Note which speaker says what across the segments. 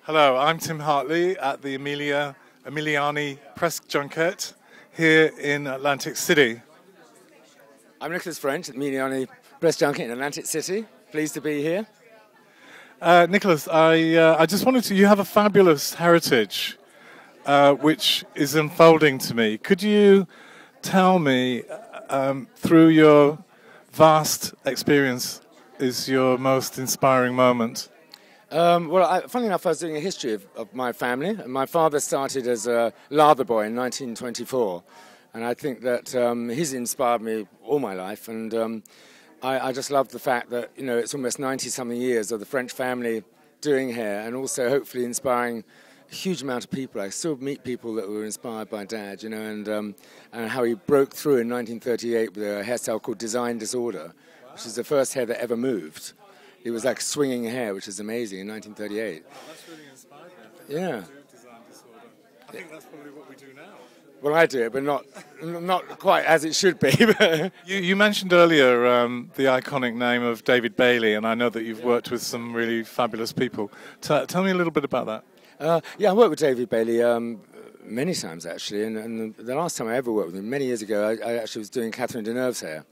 Speaker 1: Hello, I'm Tim Hartley at the Emiliani press junket here in Atlantic City.
Speaker 2: I'm Nicholas French at the Emiliani press junket in Atlantic City. Pleased to be here.
Speaker 1: Nicholas, I just wanted to, you have a fabulous heritage which is unfolding to me. Could you tell me, through your vast experience, is your most inspiring moment?
Speaker 2: Funny enough, I was doing a history of my family. My father started as a lather boy in 1924, and I think that he's inspired me all my life. And I just love the fact that, you know, it's almost 90-something years of the French family doing hair, and also hopefully inspiring a huge amount of people. I still meet people that were inspired by Dad, you know, and how he broke through in 1938 with a hairstyle called design disorder, which is the first hair that ever moved. It was like swinging hair, which is amazing, in 1938.
Speaker 1: Wow, that's really inspired me.
Speaker 2: Yeah.
Speaker 1: Design disorder. I think that's probably what we do now.
Speaker 2: Well, I do it, but not quite as it should be.
Speaker 1: You mentioned earlier the iconic name of David Bailey, and I know that you've worked with some really fabulous people. Tell me a little bit about that.
Speaker 2: Yeah, I worked with David Bailey many times, actually, and the last time I ever worked with him, many years ago, I actually was doing Catherine Deneuve's hair,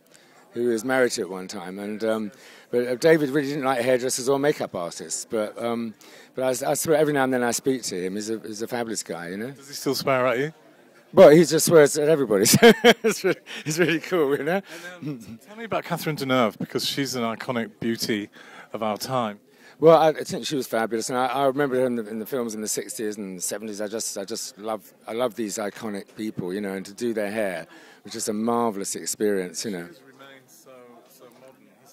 Speaker 2: who was married to at one time, but David really didn't like hairdressers or makeup artists. But I swear every now and then I speak to him. He's a fabulous guy, you know.
Speaker 1: Does he still swear at you?
Speaker 2: Well, he just swears at everybody. So it's really cool, you know.
Speaker 1: And, tell me about Catherine Deneuve, because she's an iconic beauty of our time.
Speaker 2: Well, I think she was fabulous, and I remember her in the films in the 60s and 70s. I love these iconic people, you know, and to do their hair, which is a marvelous experience, you know.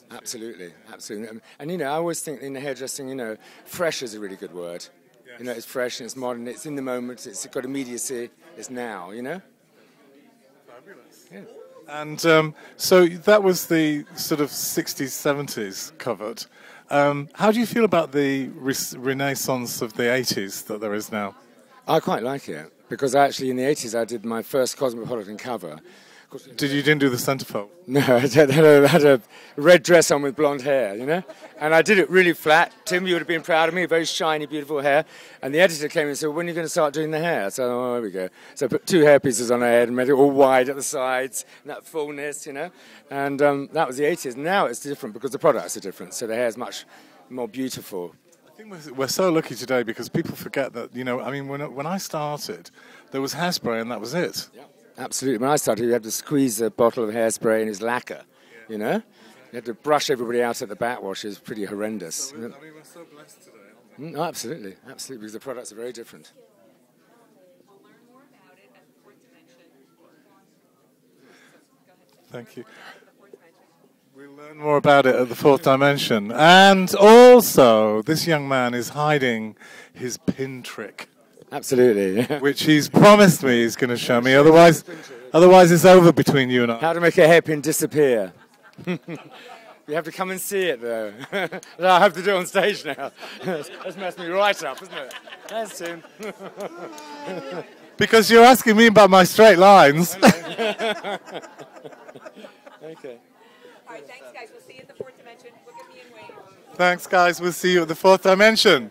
Speaker 2: Absolutely, absolutely. And, you know, I always think in the hairdressing, you know, fresh is a really good word. Yes. You know, it's fresh and it's modern, it's in the moment, it's got immediacy, it's now, you know?
Speaker 1: Fabulous. Yeah. And so that was the sort of 60s, 70s covered. How do you feel about the renaissance of the 80s that there is now?
Speaker 2: I quite like it, because actually in the 80s I did my first Cosmopolitan cover.
Speaker 1: You didn't do the centerfold?
Speaker 2: No, I had a red dress on with blonde hair, you know? And I did it really flat. Tim, you would have been proud of me, very shiny, beautiful hair. And the editor came and said, when are you going to start doing the hair? So, oh, there we go. So I put 2 hair pieces on her head and made it all wide at the sides, and that fullness, you know? And that was the 80s. Now it's different because the products are different, so the hair is much more beautiful.
Speaker 1: I think we're so lucky today because people forget that, you know, I mean, when I started, there was hairspray and that was it.
Speaker 2: Yeah. Absolutely. When I started, you had to squeeze a bottle of hairspray in his lacquer, you know? You had to brush everybody out at the backwash. It was pretty horrendous.
Speaker 1: I mean, we're so blessed today, aren't we?
Speaker 2: Oh, absolutely, absolutely, because the products are very different.
Speaker 3: We'll learn more about it at the fourth dimension.
Speaker 1: Thank you. We'll learn more about it at the fourth dimension. And also, this young man is hiding his pin trick.
Speaker 2: Absolutely.
Speaker 1: Which he's promised me he's going to show me. Otherwise it's over between you and I.
Speaker 2: How to make a hairpin disappear. You have to come and see it, though. I have to do it on stage now. That's messed me right up, isn't it? Thanks, Tim.
Speaker 1: Because you're asking me about my straight lines.
Speaker 2: Okay.
Speaker 3: All right, thanks, guys. We'll see you at the fourth dimension. Look at me and wait.
Speaker 1: Thanks, guys. We'll see you at the fourth dimension.